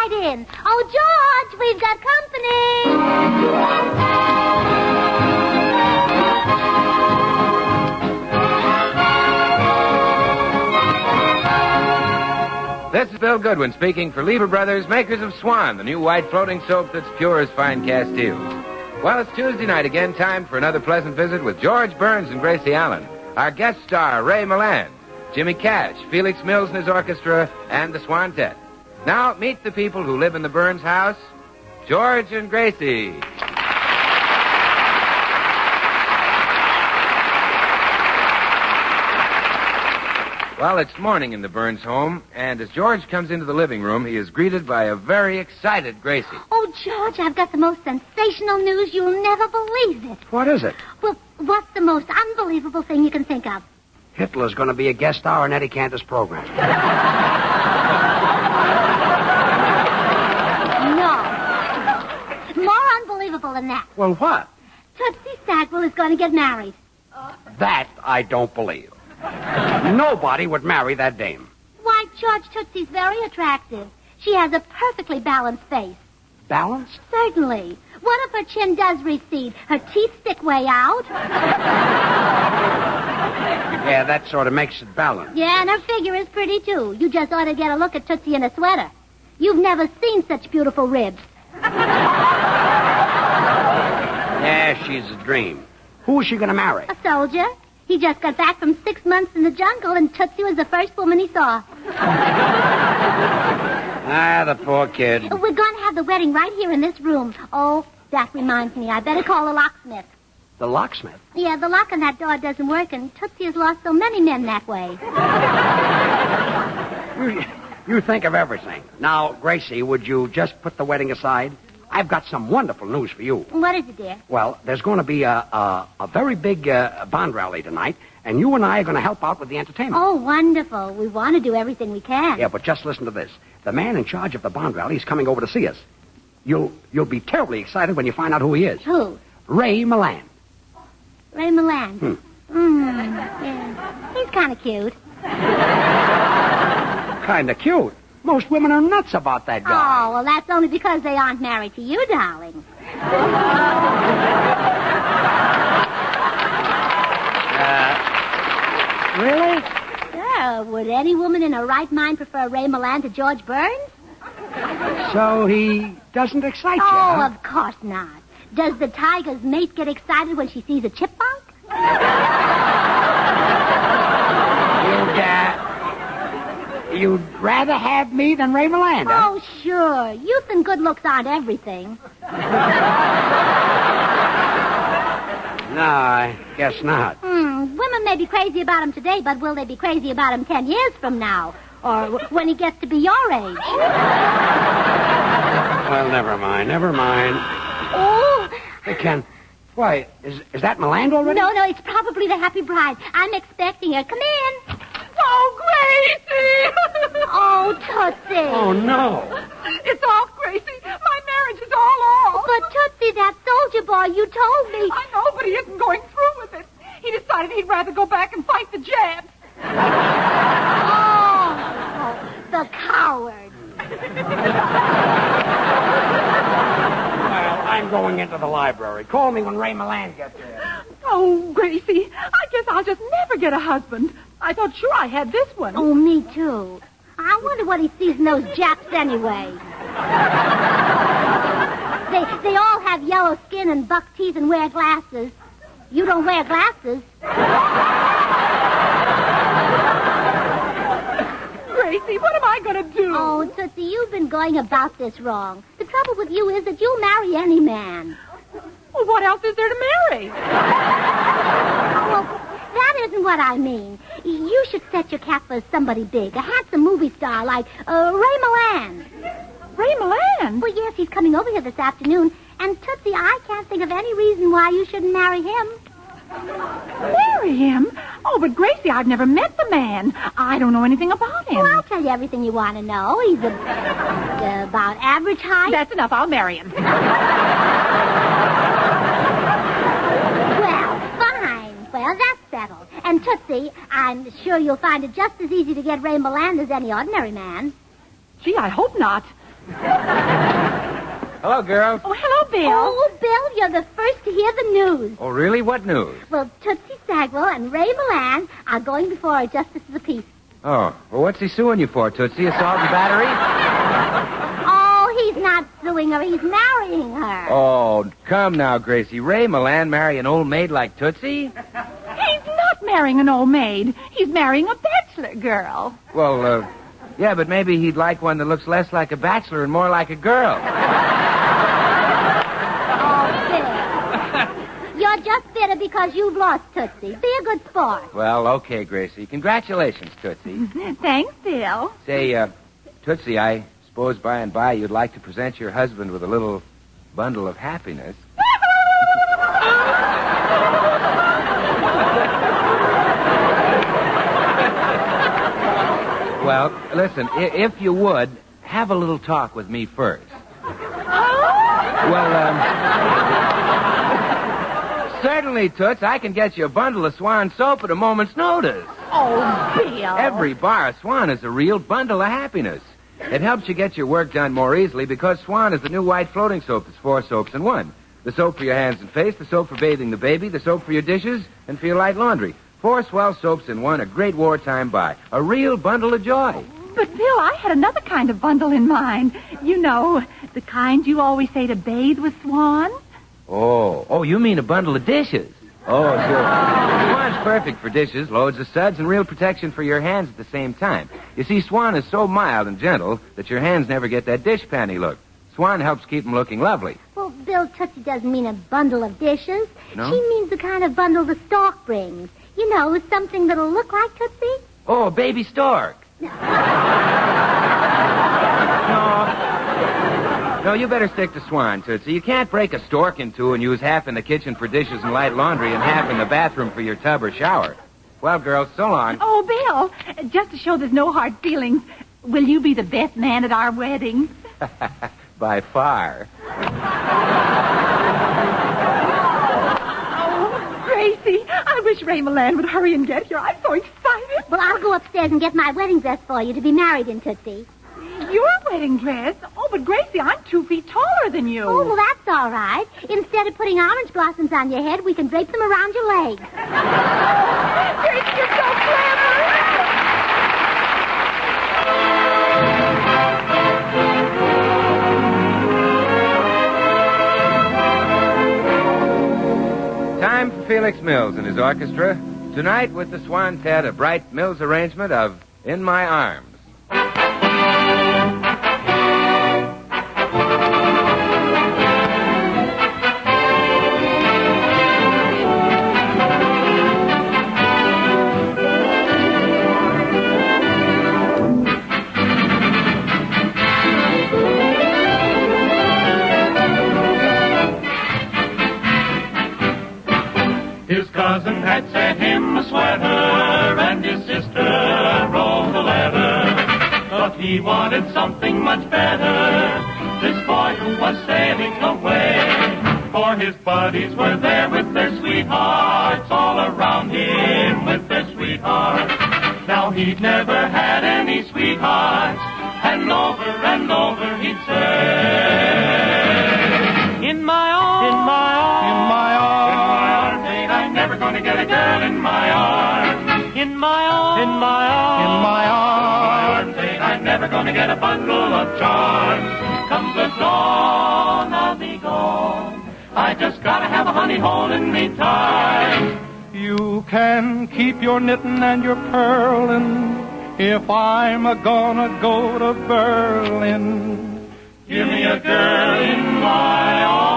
right in. Oh, George, we've got company. This is Bill Goodwin speaking for Lever Brothers, makers of Swan, the new white floating soap that's pure as fine Castile. Well, it's Tuesday night again, time for another pleasant visit with George Burns and Gracie Allen. Our guest star, Ray Milland, Jimmy Cash, Felix Mills and his orchestra, and the Swantet. Now, meet the people who live in the Burns house, George and Gracie. Well, it's morning in the Burns home, and as George comes into the living room, he is greeted by a very excited Gracie. Oh, George, I've got the most sensational news. You'll never believe it. What is it? Well, what's the most unbelievable thing you can think of? Hitler's going to be a guest star on Eddie Cantor's program. No. More unbelievable than that. Well, what? Tootsie Stagwell is going to get married. That I don't believe. Nobody would marry that dame. Why, George, Tootsie's very attractive. She has a perfectly balanced face. Balanced? Certainly. One of her chin does recede. Her teeth stick way out. Yeah, that sort of makes it balanced. Yeah, and her figure is pretty, too. You just ought to get a look at Tootsie in a sweater. You've never seen such beautiful ribs. Yeah, she's a dream. Who is she going to marry? A soldier. He just got back from 6 months in the jungle, and Tootsie was the first woman he saw. Ah, the poor kid. We're going to have the wedding right here in this room. Oh, that reminds me. I better call the locksmith. The locksmith? Yeah, the lock on that door doesn't work, and Tootsie has lost so many men that way. You think of everything. Now, Gracie, would you just put the wedding aside? I've got some wonderful news for you. What is it, dear? Well, there's going to be a very big bond rally tonight, and you and I are going to help out with the entertainment. Oh, wonderful. We want to do everything we can. Yeah, but just listen to this. The man in charge of the bond rally is coming over to see us. You'll be terribly excited when you find out who he is. Who? Ray Milland. Ray Milland. Yeah. He's kind of cute. Kind of cute. Most women are nuts about that guy. Oh, well, that's only because they aren't married to you, darling. Really? Sure. Would any woman in her right mind prefer Ray Milland to George Burns? So he doesn't excite you, Oh, huh? of course not. Does the tiger's mate get excited when she sees a chipmunk? You'd rather have me than Ray Milland, huh? Oh, sure. Youth and good looks aren't everything. No, I guess not. Women may be crazy about him today, but will they be crazy about him 10 years from now? Or when he gets to be your age? Well, never mind. Oh. Hey, Ken, why, is that Milland already? No, it's probably the happy bride. I'm expecting her. Come in. Oh, Gracie! Oh, Tootsie. Oh, no. It's off, Gracie. My marriage is all off. But, Tootsie, that soldier boy, you told me. I know, but he isn't going through with it. He decided he'd rather go back and fight the Japs. Oh, the coward. Well, I'm going into the library. Call me when Ray Milland gets there. Oh, Gracie, I guess I'll just never get a husband. I thought sure I had this one. Oh, me too. I wonder what he sees in those Japs anyway. They all have yellow skin and buck teeth and wear glasses. You don't wear glasses. Gracie, what am I going to do? Oh, Tootsie, you've been going about this wrong. The trouble with you is that you'll marry any man. Well, what else is there to marry? Well, that isn't what I mean. You should set your cap for somebody big, a handsome movie star like Ray Milland. Ray Milland? Well, yes, he's coming over here this afternoon. And, Tootsie, I can't think of any reason why you shouldn't marry him. Marry him? Oh, but Gracie, I've never met the man. I don't know anything about him. Well, I'll tell you everything you want to know. He's about average height. That's enough. I'll marry him. Well, fine. Well, that's settled. And, Tootsie, I'm sure you'll find it just as easy to get Ray Milland as any ordinary man. Gee, I hope not. Hello, girls. Oh, hello, Bill. Oh, Bill, you're the first to hear the news. Oh, really? What news? Well, Tootsie Sagwell and Ray Milland are going before a justice of the peace. Oh, well, what's he suing you for, Tootsie? Assault and battery? Oh, he's not suing her. He's marrying her. Oh, come now, Gracie. Ray Milland marry an old maid like Tootsie? He's not marrying an old maid. He's marrying a bachelor girl. Well, yeah, but maybe he'd like one that looks less like a bachelor and more like a girl. You're just bitter because you've lost, Tootsie. Be a good sport. Well, okay, Gracie. Congratulations, Tootsie. Thanks, Bill. Say, Tootsie, I suppose by and by you'd like to present your husband with a little bundle of happiness. Well, listen, if you would, have a little talk with me first. Certainly, Toots, I can get you a bundle of Swan soap at a moment's notice. Oh, Bill. Every bar of Swan is a real bundle of happiness. It helps you get your work done more easily because Swan is the new white floating soap that's 4 soaps in 1. The soap for your hands and face, the soap for bathing the baby, the soap for your dishes, and for your light laundry. 4 swell soaps in 1, a great wartime buy. A real bundle of joy. But, Bill, I had another kind of bundle in mind. You know, the kind you always say to bathe with Swan. Oh, you mean a bundle of dishes? Oh, sure. Swan's perfect for dishes, loads of suds, and real protection for your hands at the same time. You see, Swan is so mild and gentle that your hands never get that dish panty look. Swan helps keep them looking lovely. Well, Bill, Tootsie doesn't mean a bundle of dishes. No? She means the kind of bundle the stork brings. You know, something that'll look like Tootsie. Oh, a baby stork. No, you better stick to Swan, Tootsie. You can't break a stork in 2 and use half in the kitchen for dishes and light laundry and half in the bathroom for your tub or shower. Well, girls, so long. Oh, Bill, just to show there's no hard feelings, will you be the best man at our wedding? By far. Oh, Gracie, I wish Ray Milland would hurry and get here. I'm so excited. Well, I'll go upstairs and get my wedding dress for you to be married in, Tootsie. Your wedding dress? Oh, but Gracie, I'm 2 feet taller than you. Oh, well, that's all right. Instead of putting orange blossoms on your head, we can drape them around your legs. Gracie, you're so clever. Time for Felix Mills and his orchestra. Tonight with the Swantet, a bright Mills arrangement of In My Arms. His cousin had sent him a sweater, and his sister wrote a letter. But he wanted something much better, this boy who was sailing away. For his buddies were there with their sweethearts, all around him with their sweethearts. Now he'd never had any sweethearts, and over he'd say, In my arms, in my arms, in my arms, I'm never going to get a girl in my arms. In my arms, in my arms, in my arms, I'm never going to get a bundle of charms. Come the dawn, I'll be gone. I just gotta have a honey hole in me time. You can keep your knitting and your purling if I'm a-gonna go to Berlin. Give me a girl in my arms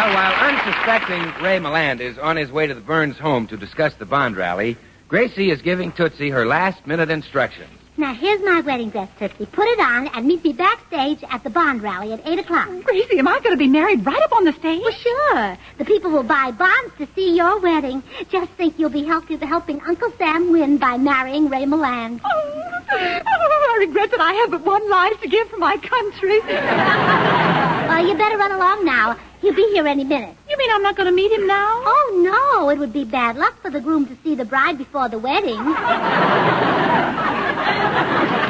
Well, while unsuspecting Ray Milland is on his way to the Burns home to discuss the bond rally, Gracie is giving Tootsie her last-minute instructions. Now, here's my wedding dress, Tootsie. Put it on and meet me backstage at the bond rally at 8 o'clock. Gracie, am I going to be married right up on the stage? Well, sure. The people will buy bonds to see your wedding. Just think you'll be helping Uncle Sam win by marrying Ray Milland. I regret that I have but one life to give for my country. Well, you better run along now. He'll be here any minute. You mean I'm not going to meet him now? Oh, no. It would be bad luck for the groom to see the bride before the wedding.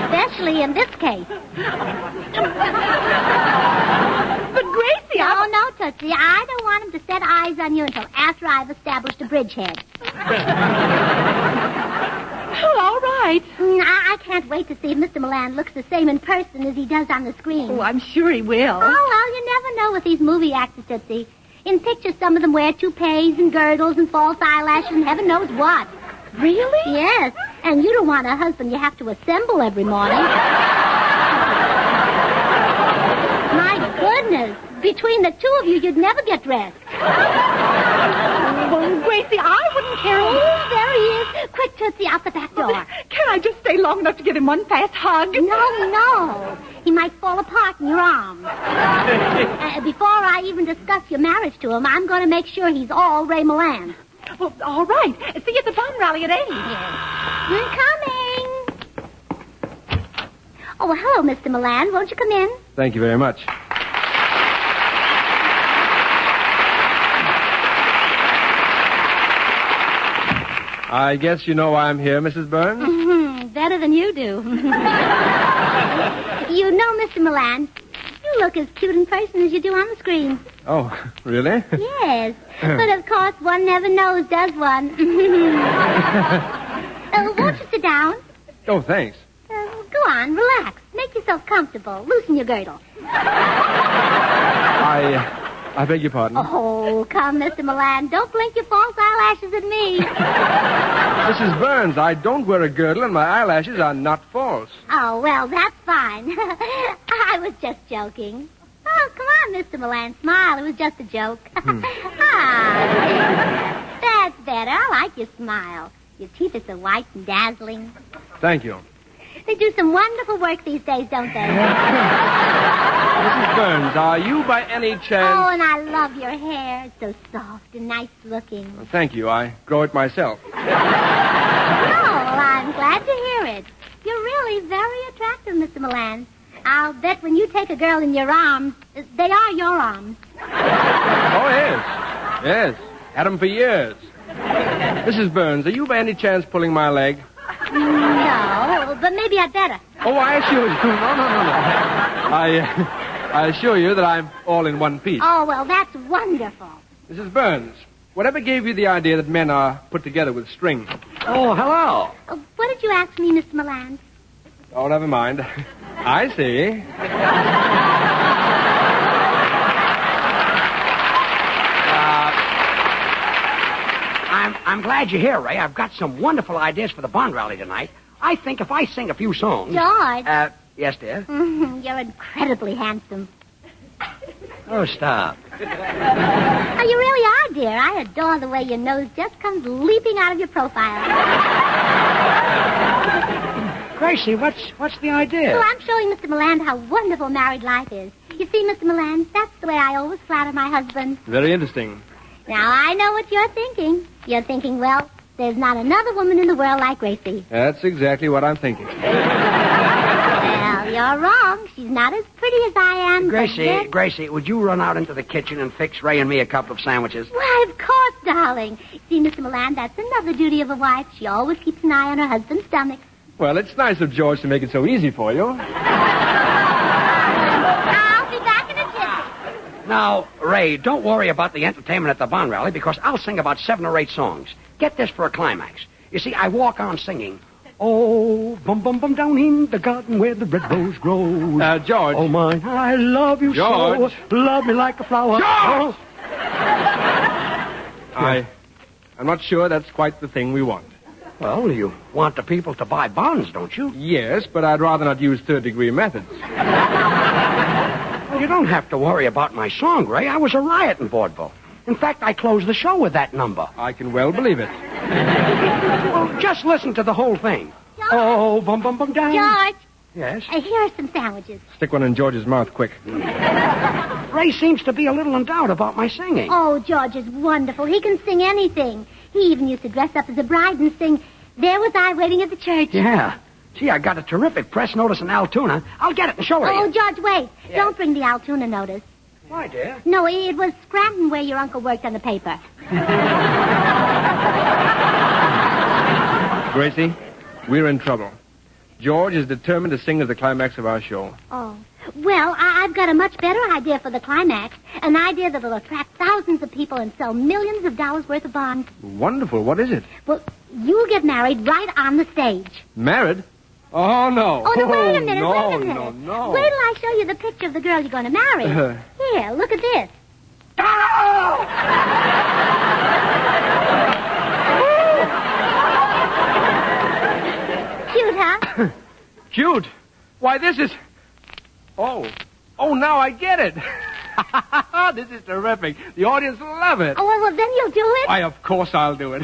Especially in this case. But Gracie, No, Tootsie. I don't want him to set eyes on you until after I've established a bridgehead. Oh, all right. I can't wait to see if Mr. Milland looks the same in person as he does on the screen. Oh, I'm sure he will. Oh, well, you never know with these movie actors, Tootsie. In pictures, some of them wear toupees and girdles and false eyelashes and heaven knows what. Really? Yes. And you don't want a husband you have to assemble every morning. My goodness. Between the two of you, you'd never get dressed. Well, Gracie, I wouldn't care. Oh, there he is. Quick, Tootsie, out the back door. Can I just stay long enough to give him one fast hug? No. He might fall apart in your arms. Before I even discuss your marriage to him, I'm going to make sure he's all Ray Milland. Well, all right. See you at the bond rally at 8. Yes. I'm coming. Oh, well, hello, Mr. Milland. Won't you come in? Thank you very much. I guess you know why I'm here, Mrs. Burns? Mm-hmm. Better than you do. You know, Mr. Milland, you look as cute in person as you do on the screen. Oh, really? Yes. But, of course, one never knows, does one? Won't you sit down? Oh, thanks. Go on, relax. Make yourself comfortable. Loosen your girdle. I beg your pardon. Oh, come, Mr. Milland. Don't blink your false eyelashes at me. Mrs. Burns, I don't wear a girdle and my eyelashes are not false. Oh, well, that's fine. I was just joking. Oh, come on, Mr. Milland. Smile. It was just a joke. That's better. I like your smile. Your teeth are so white and dazzling. Thank you. They do some wonderful work these days, don't they? Mrs. Burns, are you by any chance... Oh, and I love your hair. It's so soft and nice looking. Well, thank you. I grow it myself. Oh, I'm glad to hear it. You're really very attractive, Mr. Milland. I'll bet when you take a girl in your arms, they are your arms. Oh, yes. Yes. Had them for years. Mrs. Burns, are you by any chance pulling my leg? No, but maybe I'd better. Oh, I assure you. No. I assure you that I'm all in one piece. Oh, well, that's wonderful. Mrs. Burns, whatever gave you the idea that men are put together with strings? Oh, hello. What did you ask me, Mr. Milland? Oh, never mind. I see. I'm glad you're here, Ray. I've got some wonderful ideas for the bond rally tonight. I think if I sing a few songs... George. Yes, dear? You're incredibly handsome. Oh, stop. Oh, you really are, dear. I adore the way your nose just comes leaping out of your profile. Gracie, what's the idea? Well, I'm showing Mr. Milland how wonderful married life is. You see, Mr. Milland, that's the way I always flatter my husband. Very interesting. Now, I know what you're thinking. You're thinking, well, there's not another woman in the world like Gracie. That's exactly what I'm thinking. Well, you're wrong. She's not as pretty as I am. Gracie, would you run out into the kitchen and fix Ray and me a couple of sandwiches? Why, of course, darling. See, Mr. Milland, that's another duty of a wife. She always keeps an eye on her husband's stomach. Well, it's nice of George to make it so easy for you. I'll be back in a jiffy. Now, Ray, don't worry about the entertainment at the bond rally because I'll sing about 7 or 8 songs. Get this for a climax. You see, I walk on singing, oh, bum, bum, bum, down in the garden where the red rose grows. George. Oh, mine, I love you George. so. Love me like a flower. George! Oh. I'm not sure that's quite the thing we want. Well, you want the people to buy bonds, don't you? Yes, but I'd rather not use third-degree methods. Well, you don't have to worry about my song, Ray. I was a riot in vaudeville. In fact, I closed the show with that number. I can well believe it. Well, just listen to the whole thing. George. Oh, bum, bum, bum, down. George, Yes? here are some sandwiches. Stick one in George's mouth, quick. Ray seems to be a little in doubt about my singing. Oh, George is wonderful. He can sing anything. He even used to dress up as a bride and sing, "There Was I Waiting at the Church." Yeah. Gee, I got a terrific press notice in Altoona. I'll get it and show her Oh, you. George, wait. Yeah. Don't bring the Altoona notice. Why, dear? No, it was Scranton where your uncle worked on the paper. Gracie, we're in trouble. George is determined to sing as the climax of our show. Oh. Well, I've got a much better idea for the climax. An idea that'll attract thousands of people and sell millions of dollars worth of bonds. Wonderful. What is it? Well, you'll get married right on the stage. Married? Oh, no. Oh, no, wait a minute, no, wait a minute. No. Wait till I show you the picture of the girl you're going to marry. Here, look at this. Cute, huh? Cute. Why, this is... Oh, now I get it. This is terrific. The audience will love it. Oh, well, then you'll do it? Why, of course I'll do it.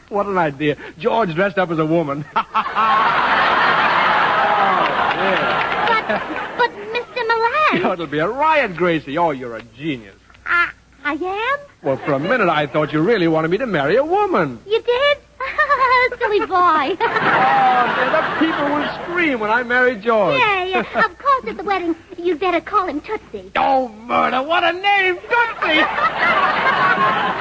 What an idea. George dressed up as a woman. But, Mr. Milland. Oh, it'll be a riot, Gracie. Oh, you're a genius. I am? Well, for a minute I thought you really wanted me to marry a woman. You did? Silly boy. Oh, dear, the people will scream when I marry George. Yeah. Of course, at the wedding, you'd better call him Tootsie. Oh, murder, what a name, Tootsie!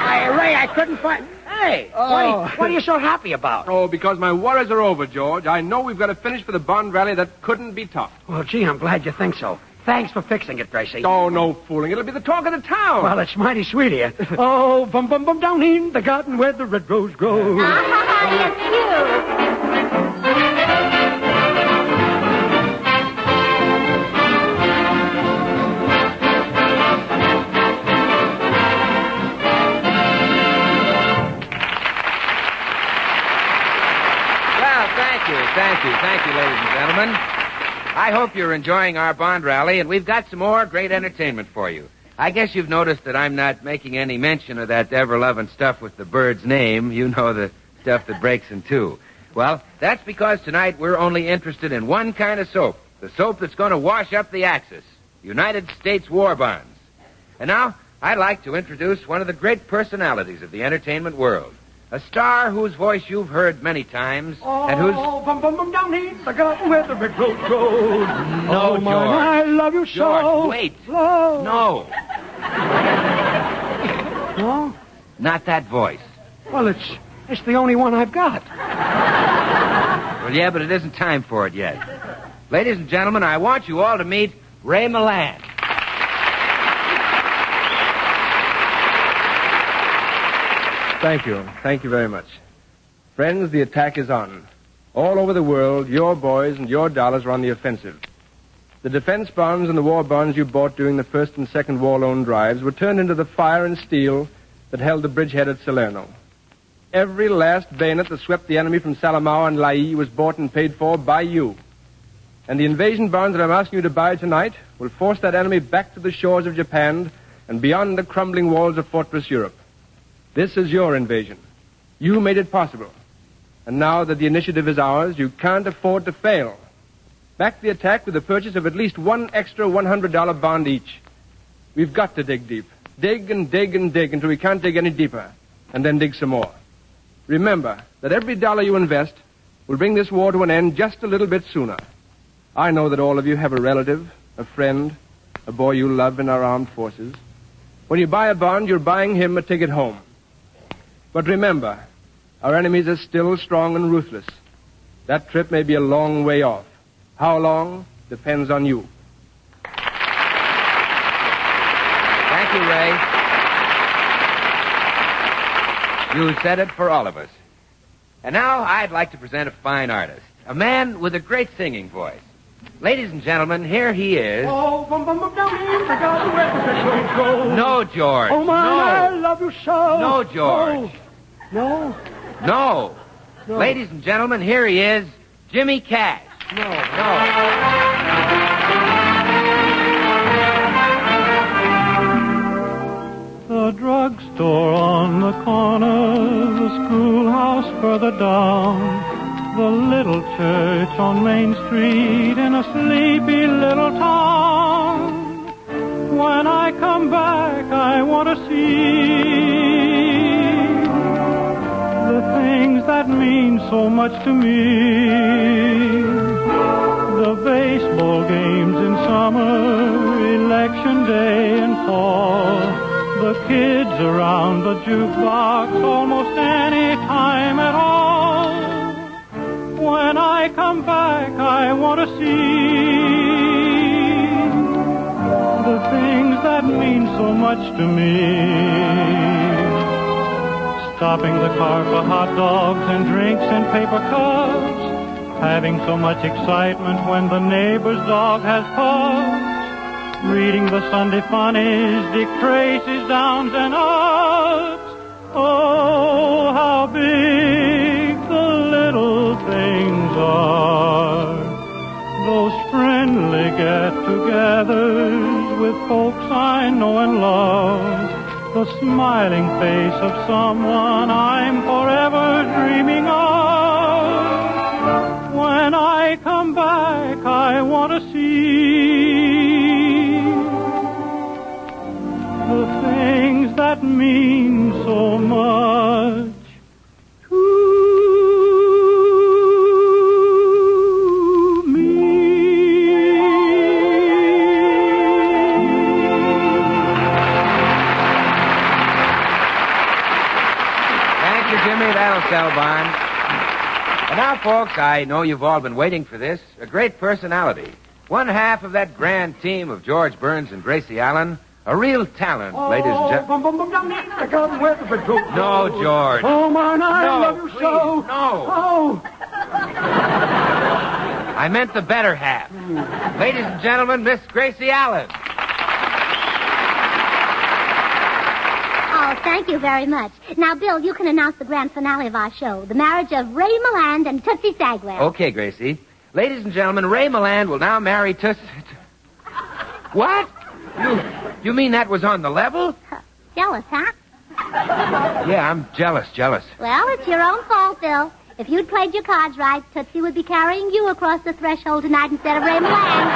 Hey, Ray, I couldn't find... Hey, what are you so happy about? Oh, because my worries are over, George. I know we've got to finish for the bond rally that couldn't be topped. Well, gee, I'm glad you think so. Thanks for fixing it, Gracie. Oh, no fooling. It'll be the talk of the town. Well, it's mighty sweet of you. Oh, bum, bum, bum, down in the garden where the red rose grows. Yes, Well, thank you, ladies and gentlemen. I hope you're enjoying our bond rally, and we've got some more great entertainment for you. I guess you've noticed that I'm not making any mention of that ever-loving stuff with the bird's name. You know, the stuff that breaks in two. Well, that's because tonight we're only interested in one kind of soap. The soap that's going to wash up the Axis. United States war bonds. And now, I'd like to introduce one of the great personalities of the entertainment world. A star whose voice you've heard many times, and whose... Oh, bum, bum, bum, down in the garden where the red rose grows. No, oh, George. I love you so. George, wait. Love. No, No? not that voice. Well, it's the only one I've got. Well, yeah, but it isn't time for it yet. Ladies and gentlemen, I want you all to meet Ray Milland. Thank you. Thank you very much. Friends, the attack is on. All over the world, your boys and your dollars are on the offensive. The defense bonds and the war bonds you bought during the first and second war loan drives were turned into the fire and steel that held the bridgehead at Salerno. Every last bayonet that swept the enemy from Salamaua and Lae was bought and paid for by you. And the invasion bonds that I'm asking you to buy tonight will force that enemy back to the shores of Japan and beyond the crumbling walls of Fortress Europe. This is your invasion. You made it possible. And now that the initiative is ours, you can't afford to fail. Back the attack with the purchase of at least one extra $100 bond each. We've got to dig deep. Dig and dig and dig until we can't dig any deeper. And then dig some more. Remember that every dollar you invest will bring this war to an end just a little bit sooner. I know that all of you have a relative, a friend, a boy you love in our armed forces. When you buy a bond, you're buying him a ticket home. But remember, our enemies are still strong and ruthless. That trip may be a long way off. How long depends on you. Thank you, Ray. You said it for all of us. And now I'd like to present a fine artist, a man with a great singing voice. Ladies and gentlemen, here he is. Oh, bum, bum, bum, down in the garden where the red rose grows. No, George. Oh, my, I love you so. No, George. No. No. Ladies and gentlemen, here he is, Jimmy Cash. No. on Main Street in a sleepy little town. When I come back, I want to see the things that mean so much to me. The baseball games in summer, election day in fall, the kids around the jukebox almost any time at all. When I come back, I want to see the things that mean so much to me. Stopping the car for hot dogs and drinks in paper cups, having so much excitement when the neighbor's dog has pups, reading the Sunday funnies, Dick Tracy's downs and ups. Oh, how big the little things are. Those friendly get-togethers with folks I know and love. The smiling face of someone I'm forever dreaming of. When I come back, I want to see the things that mean so much to me. Thank you, Jimmy. That'll sell, Bond. And now, folks, I know you've all been waiting for this. A great personality. One half of that grand team of George Burns and Gracie Allen. A real talent, ladies and gentlemen. No, George. Oh, man, I No, love you please, so. no. Oh. I meant the better half. Ladies and gentlemen, Miss Gracie Allen. Oh, thank you very much. Now, Bill, you can announce the grand finale of our show, the marriage of Ray Milland and Tootsie Sagwell. Okay, Gracie. Ladies and gentlemen, Ray Milland will now marry Tootsie... What? You mean that was on the level? Jealous, huh? Yeah, I'm jealous. Well, it's your own fault, Bill. If you'd played your cards right, Tootsie would be carrying you across the threshold tonight instead of Ray Milland.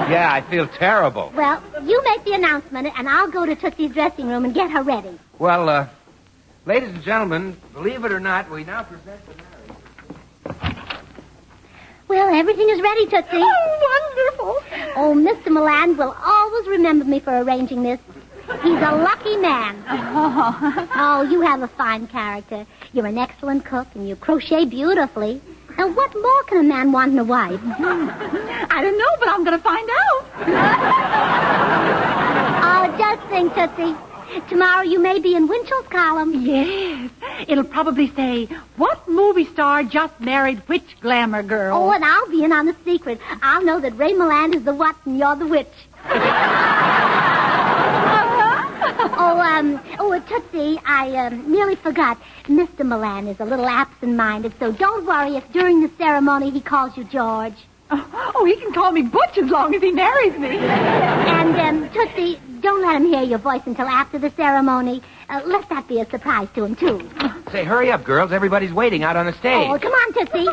Yeah, I feel terrible. Well, you make the announcement, and I'll go to Tootsie's dressing room and get her ready. Well, ladies and gentlemen, believe it or not, we now present the marriage. Well, everything is ready, Tootsie. Oh, wonderful. Oh, Mr. Milland will always remember me for arranging this. He's a lucky man. Oh, you have a fine character. You're an excellent cook, and you crochet beautifully. Now, what more can a man want in a wife? I don't know, but I'm going to find out. Oh, just think, Tootsie. Tomorrow you may be in Winchell's column. Yes. It'll probably say, what movie star just married which glamour girl? Oh, and I'll be in on the secret. I'll know that Ray Milland is the what and you're the witch. Tootsie, I nearly forgot. Mr. Milland is a little absent-minded, so don't worry if during the ceremony he calls you George. Oh, he can call me Butch as long as he marries me. And, Tootsie, don't let him hear your voice until after the ceremony. Let that be a surprise to him, too. Say, hurry up, girls. Everybody's waiting out on the stage. Oh, come on, Tootsie.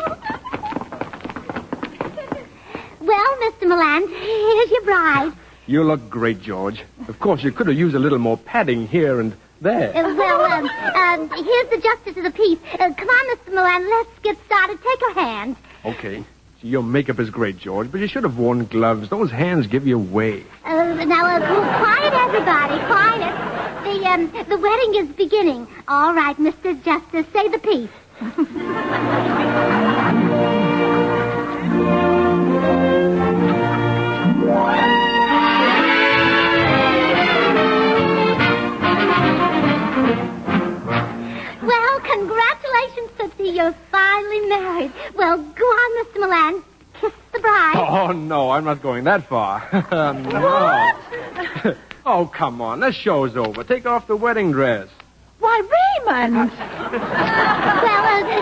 Well, Mr. Milland, here's your bride. You look great, George. Of course, you could have used a little more padding here and there. Here's the justice of the peace. Come on, Mr. Milland, let's get started. Take her hand. Okay. Your makeup is great, George, but you should have worn gloves. Those hands give you away. Quiet, everybody, quiet. The wedding is beginning. All right, Mr. Justice, say the peace. Well, congratulations, Tootsie. You're finally married. Well, go on, Mr. Milland. Kiss the bride. Oh, no, I'm not going that far. No. Oh, come on. The show's over. Take off the wedding dress. Why, Raymond! Well,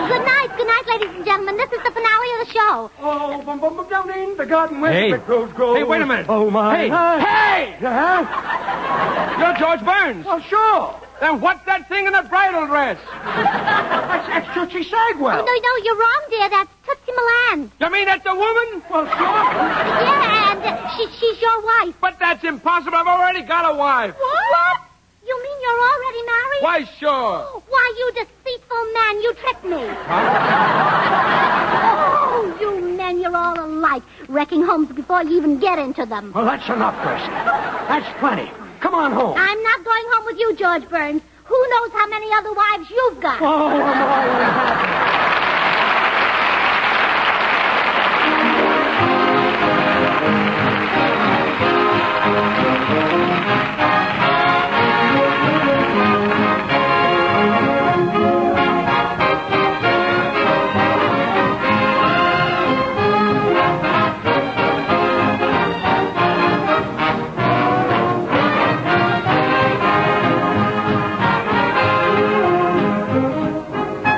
good night. Good night, ladies and gentlemen. This is the finale of the show. Oh, bum, bum, bum, down in the garden where Hey. the rose grows. Hey, wait a minute. Oh, my. Hey. Hey! Yeah? You're George Burns. Well, sure. Then what's that thing in the bridal dress? That's Tootsie Sagwell. Oh, no, you're wrong, dear. That's Tootsie Milland. You mean that's a woman? Well, sure. Yeah, and she's your wife. But that's impossible. I've already got a wife. What? You mean you're already married? Why, sure. Why, you deceitful man, you tricked me. Oh, you men, you're all alike, wrecking homes before you even get into them. Well, that's enough, Gracie. That's plenty. Come on home. I'm not going home with you, George Burns. Who knows how many other wives you've got? Oh, I'm all unhappy.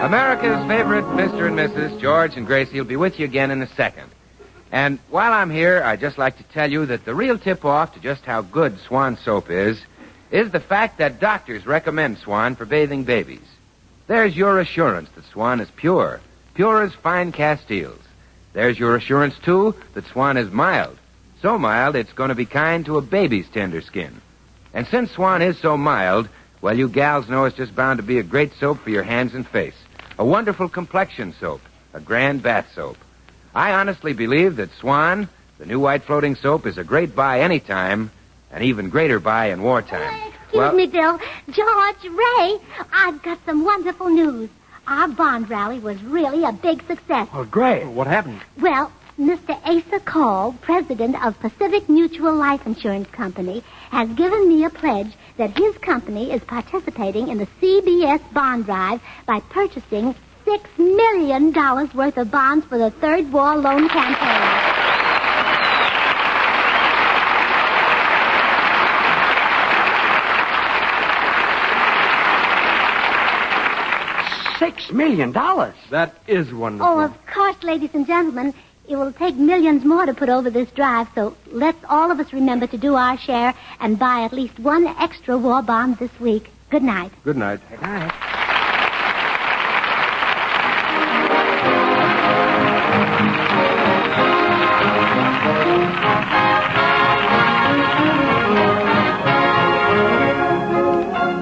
America's favorite Mr. and Mrs. George and Gracie will be with you again in a second. And while I'm here, I'd just like to tell you that the real tip-off to just how good Swan soap is the fact that doctors recommend Swan for bathing babies. There's your assurance that Swan is pure as fine Castiles. There's your assurance, too, that Swan is mild. So mild, it's going to be kind to a baby's tender skin. And since Swan is so mild, well, you gals know it's just bound to be a great soap for your hands and face. A wonderful complexion soap. A grand bath soap. I honestly believe that Swan, the new white floating soap, is a great buy anytime, an even greater buy in wartime. Excuse me, Bill. George, Ray, I've got some wonderful news. Our bond rally was really a big success. Oh, great. What happened? Well, Mr. Asa Cole, president of Pacific Mutual Life Insurance Company, has given me a pledge that his company is participating in the CBS bond drive by purchasing $6 million worth of bonds for the Third War Loan Campaign. $6 million? That is wonderful. Oh, of course, ladies and gentlemen. It will take millions more to put over this drive, so let's all of us remember to do our share and buy at least one extra war bond this week. Good night. Good night. Good night.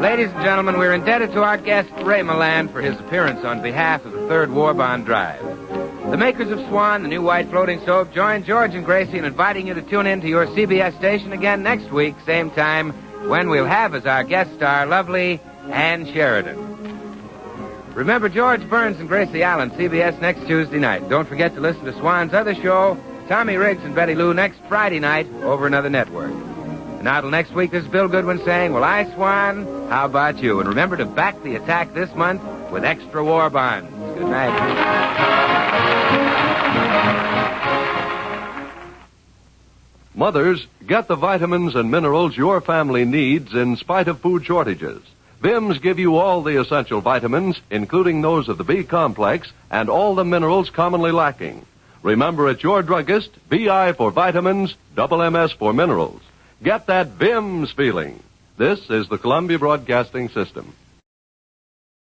Ladies and gentlemen, we're indebted to our guest, Ray Milland, for his appearance on behalf of the Third War Bond Drive. The makers of Swan, the new white floating soap, join George and Gracie in inviting you to tune in to your CBS station again next week, same time, when we'll have as our guest star lovely Ann Sheridan. Remember George Burns and Gracie Allen, CBS next Tuesday night. Don't forget to listen to Swan's other show, Tommy Riggs and Betty Lou, next Friday night over another network. And now till next week, this is Bill Goodwin saying, well, I, Swan, how about you? And remember to back the attack this month with extra war bonds. Good night. Mothers, get the vitamins and minerals your family needs in spite of food shortages. Vims give you all the essential vitamins, including those of the B complex, and all the minerals commonly lacking. Remember, at your druggist, VI for vitamins, MS for minerals. Get that Vims feeling. This is the Columbia Broadcasting System.